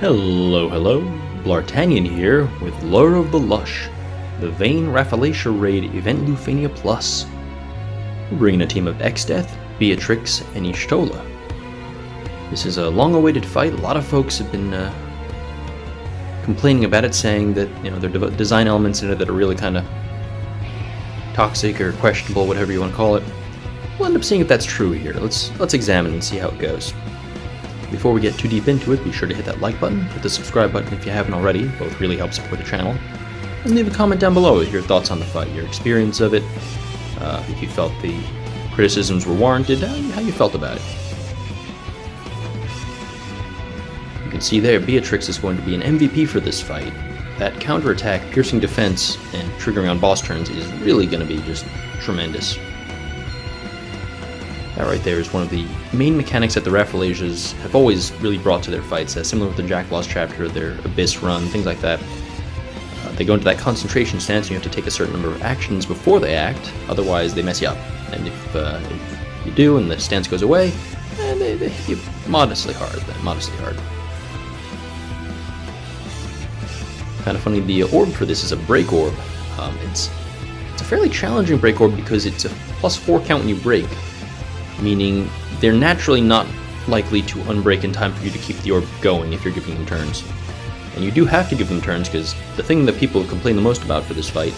Hello, Bl'Artagnan here with Lure of the Lush, the Vayne Rafflesia Raid Event Lufania Plus. We're bringing a team of Exdeath, Beatrix, and Y'shtola. This is a long-awaited fight. A lot of folks have been complaining about it, saying that there are design elements in it that are really kind of toxic or questionable, whatever you want to call it. We'll end up seeing if that's true here. Let's examine and see how it goes. Before we get too deep into it, be sure to hit that like button, hit the subscribe button if you haven't already, both really help support the channel, and leave a comment down below with your thoughts on the fight, your experience of it, if you felt the criticisms were warranted, how you felt about it. You can see there, Beatrix is going to be an MVP for this fight. That counterattack, piercing defense, and triggering on boss turns is really going to be just tremendous. That right there is one of the main mechanics that the rafflesias have always really brought to their fights, similar with the Jack-Lost chapter, their Abyss run, things like that. They go into that concentration stance and you have to take a certain number of actions before they act, otherwise they mess you up. And if you do and the stance goes away, they hit you modestly hard. Kind of funny, the orb for this is a break orb. It's a fairly challenging break orb because it's a +4 count when you break, meaning they're naturally not likely to unbreak in time for you to keep the orb going if you're giving them turns. And you do have to give them turns because the thing that people complain the most about for this fight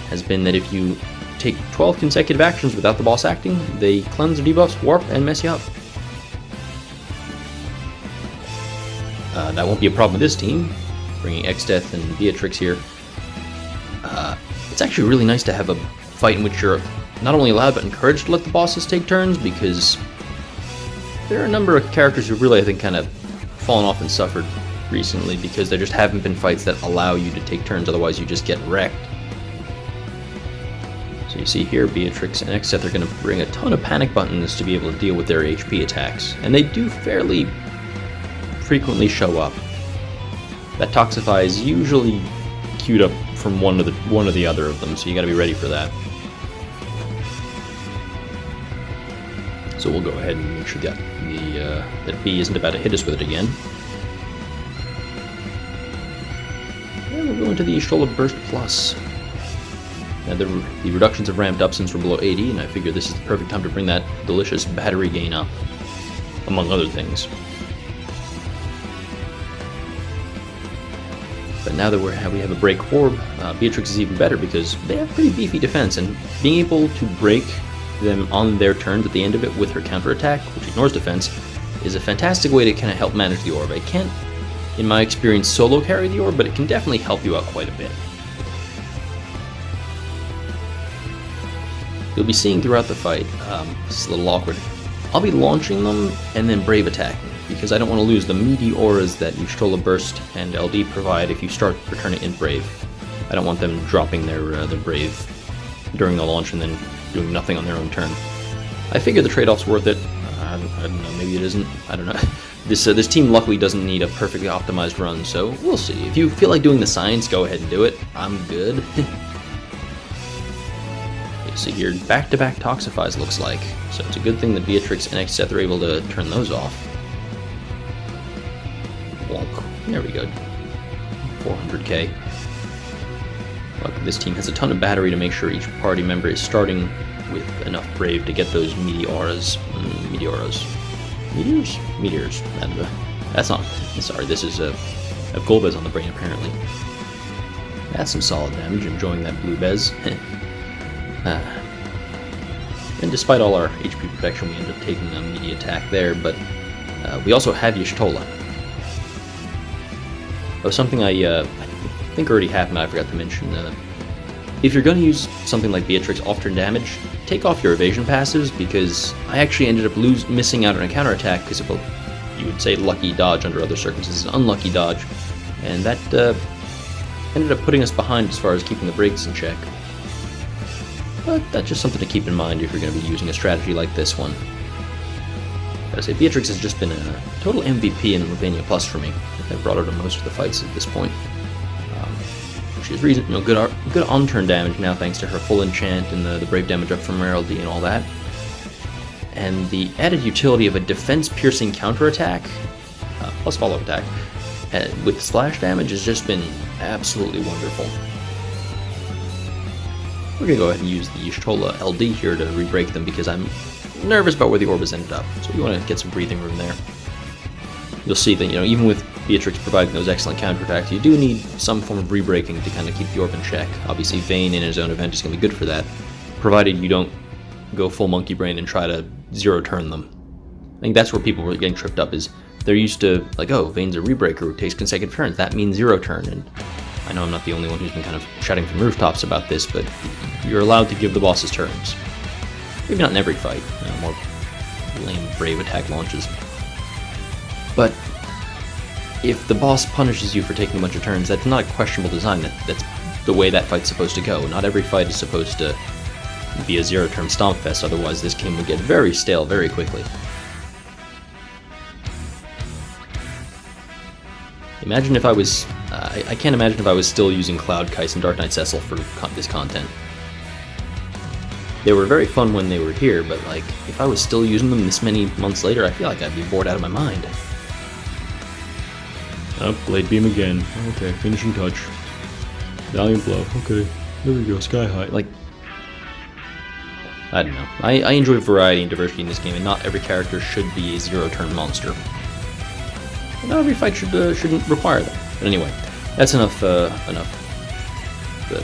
has been that if you take 12 consecutive actions without the boss acting, they cleanse or debuffs, warp, and mess you up. That won't be a problem with this team, bringing Exdeath and Beatrix here. It's actually really nice to have a fight in which you're not only allowed but encouraged to let the bosses take turns, because there are a number of characters who've really, I think, kind of fallen off and suffered recently because there just haven't been fights that allow you to take turns, otherwise you just get wrecked. So you see here, Beatrix and Exdeath are going to bring a ton of panic buttons to be able to deal with their HP attacks, and they do fairly frequently show up. That Toxify is usually queued up from one or the other of them, so you got to be ready for that. So we'll go ahead and make sure that that B isn't about to hit us with it again. And we'll go into the Y'shtola Burst Plus. Now the reductions have ramped up since we're below 80, and I figure this is the perfect time to bring that delicious battery gain up, among other things. But now that we have a break orb, Beatrix is even better because they have pretty beefy defense, and being able to break them on their turns at the end of it with her counterattack, which ignores defense, is a fantastic way to kind of help manage the orb. It can't, in my experience, solo carry the orb, but it can definitely help you out quite a bit. You'll be seeing throughout the fight, this is a little awkward, I'll be launching them and then brave attacking, because I don't want to lose the meaty auras that Y'shtola Burst and LD provide if you start returning in brave. I don't want them dropping their brave during the launch and then doing nothing on their own turn. I figure the trade-off's worth it. I don't know, maybe it isn't. I don't know. This team luckily doesn't need a perfectly optimized run, so we'll see. If you feel like doing the science, go ahead and do it. I'm good. You see here, back-to-back Toxifies looks like, so it's a good thing that Beatrix and Exdeath are able to turn those off. Wonk. There we go. 400k. Luckily, this team has a ton of battery to make sure each party member is starting with enough brave to get those meteors. Meteors. That's not. Sorry, this is a Golbez on the brain apparently. That's some solid damage. Enjoying that blue bez. And despite all our HP protection, we end up taking a meaty attack there. But we also have Y'shtola. Oh, something I think already happened, I forgot to mention. If you're going to use something like Beatrix off-turn damage, take off your evasion passives, because I actually ended up missing out on a counterattack because of a, you would say, lucky dodge under other circumstances, an unlucky dodge, and that ended up putting us behind as far as keeping the breaks in check. But that's just something to keep in mind if you're going to be using a strategy like this one. Gotta say, Beatrix has just been a total MVP in Lufania Plus for me. I've brought her to most of the fights at this point. She has good on-turn damage now thanks to her full enchant and the brave damage up from rare LD and all that. And the added utility of a defense-piercing counterattack, plus follow-up attack, with splash damage has just been absolutely wonderful. We're going to go ahead and use the Y'shtola LD here to re-break them because I'm nervous about where the orb has ended up. So we want to get some breathing room there. You'll see that, even with Beatrix providing those excellent counterattacks, you do need some form of re-breaking to kind of keep the orb in check. Obviously, Vayne in his own event is going to be good for that, provided you don't go full monkey brain and try to zero-turn them. I think that's where people were getting tripped up, is they're used to, like, oh, Vayne's a rebreaker who takes consecutive turns. That means zero turn, and I know I'm not the only one who's been kind of shouting from rooftops about this, but you're allowed to give the bosses turns. Maybe not in every fight, more lame brave attack launches. But if the boss punishes you for taking a bunch of turns, that's not a questionable design. That's the way that fight's supposed to go. Not every fight is supposed to be a zero-turn stomp fest, otherwise this game would get very stale very quickly. Imagine if I was... I can't imagine if I was still using Cloud Kais and Dark Knight Cecil for this content. They were very fun when they were here, but like, if I was still using them this many months later, I feel like I'd be bored out of my mind. Oh, Blade Beam again. Okay, finishing touch. Valiant Blow. Okay, there we go, Sky High. Like, I don't know. I enjoy variety and diversity in this game, and not every character should be a zero-turn monster. Not every fight shouldn't require that. But anyway, that's enough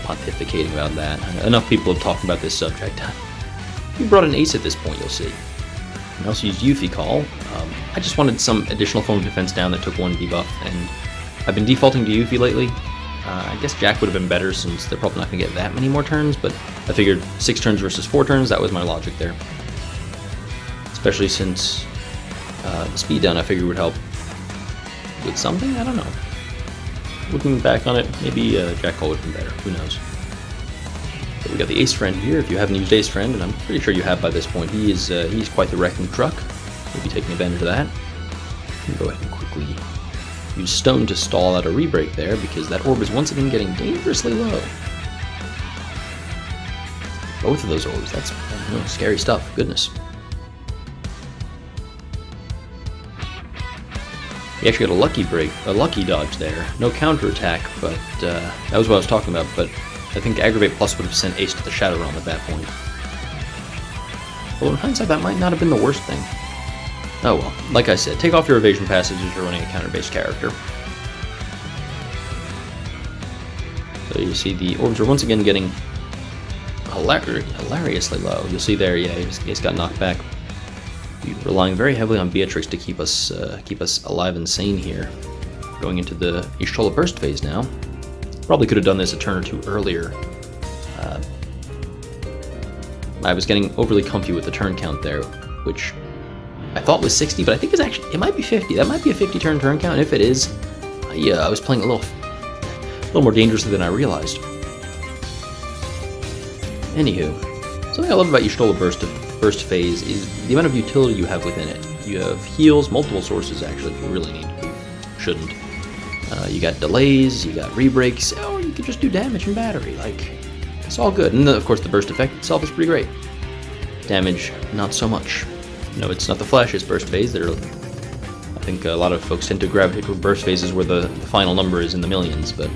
pontificating about that. Enough people have talked about this subject. We brought an ace at this point, you'll see. I also used Yuffie Call. I just wanted some additional form of defense down that took one debuff, and I've been defaulting to Yuffie lately. I guess Jack would have been better since they're probably not going to get that many more turns, but I figured 6 turns versus 4 turns, that was my logic there. Especially since the speed down I figured would help with something? I don't know. Looking back on it, maybe Jack Call would have been better. Who knows? But we got the Ace Friend here. If you haven't used Ace Friend, and I'm pretty sure you have by this point, he's quite the wrecking truck. We'll be taking advantage of that. Go ahead and quickly use Stone to stall out a rebreak there, because that orb is once again getting dangerously low. Both of those orbs, that's scary stuff. Goodness. We actually got a lucky dodge there. No counterattack, but that was what I was talking about, but I think Aggravate Plus would have sent Ace to the Shadow Realm at that point. Although in hindsight, that might not have been the worst thing. Oh well, like I said, take off your evasion passes if you're running a counter-based character. So you see the orbs are once again getting hilariously low. You'll see there, yeah, he's got knocked back. We're relying very heavily on Beatrix to keep us alive and sane here. Going into the Y'shtola burst phase now. Probably could have done this a turn or two earlier. I was getting overly comfy with the turn count there, which I thought was 60, but I think it might be 50. That might be a 50 turn count. If it is, yeah, I was playing a little more dangerously than I realized. Anywho, something I love about Y'shtola burst phase is the amount of utility you have within it. You have heals, multiple sources actually, if you really need to. Shouldn't. You got delays, you got rebreaks, or you could just do damage and battery. Like, it's all good. And of course, the burst effect itself is pretty great. Damage, not so much. No, it's not the flashiest burst phase. I think a lot of folks tend to gravitate toward burst phases where the final number is in the millions, but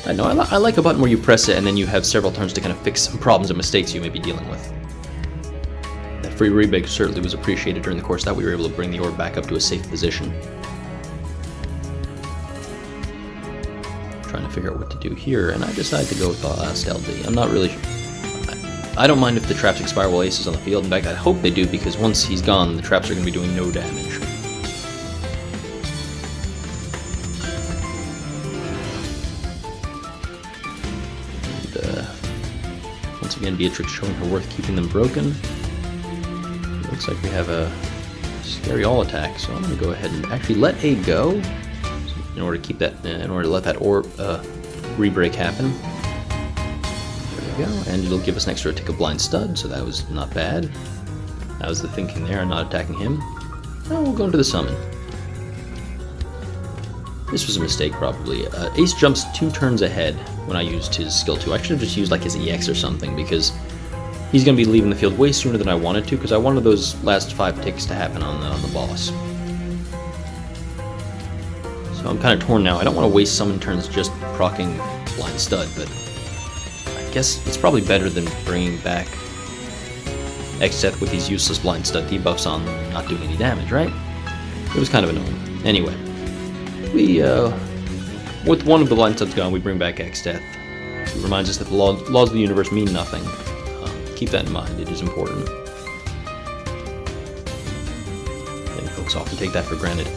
I know I like a button where you press it and then you have several turns to kind of fix some problems and mistakes you may be dealing with. That free rebreak certainly was appreciated during the course that we were able to bring the orb back up to a safe position. Trying to figure out what to do here, and I decided to go with the last LD. I'm not really sure. I don't mind if the traps expire while Ace is on the field. In fact, I hope they do, because once he's gone, the traps are going to be doing no damage. And, once again, Beatrix showing her worth keeping them broken. It looks like we have a scary all attack, so I'm going to go ahead and actually let A go. In order to keep that, in order to let that orb rebreak happen. There we go, and it'll give us an extra tick of blind stud, so that was not bad. That was the thinking there, I'm not attacking him. Now we'll go into the summon. This was a mistake, probably. Ace jumps 2 turns ahead when I used his skill 2. I should have just used like his EX or something, because he's going to be leaving the field way sooner than I wanted to, because I wanted those last 5 ticks to happen on the boss. So I'm kind of torn now. I don't want to waste summon turns just proccing Blind Stud, but I guess it's probably better than bringing back Exdeath with these useless Blind Stud debuffs on them and not doing any damage, right? It was kind of annoying. Anyway, we, with one of the Blind Studs gone, we bring back Exdeath. It reminds us that the laws of the universe mean nothing. Keep that in mind, it is important. Many folks often take that for granted.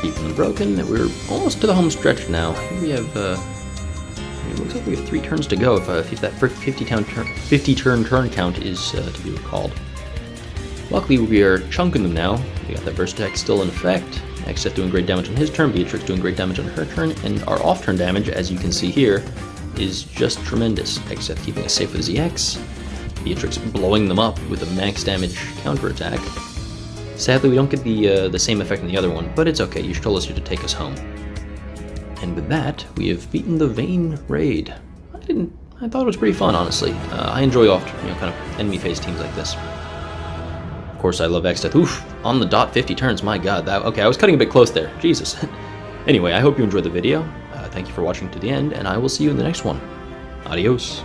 Keeping them broken, we're almost to the home stretch now. Here we have, it looks like we have 3 turns to go if that 50 turn count is to be recalled. Luckily, we are chunking them now. We got that burst attack still in effect. Exdeath doing great damage on his turn, Beatrix doing great damage on her turn, and our off-turn damage, as you can see here, is just tremendous. Exdeath keeping us safe with his EX, Beatrix blowing them up with a max damage counterattack. Sadly, we don't get the same effect in the other one, but it's okay. You told us here to take us home. And with that, we have beaten the Vayne raid. I thought it was pretty fun, honestly. I enjoy kind of enemy phase teams like this. Of course, I love Exdeath. Oof, on the dot 50 turns, my god. Okay, I was cutting a bit close there. Jesus. Anyway, I hope you enjoyed the video. Thank you for watching to the end, and I will see you in the next one. Adios.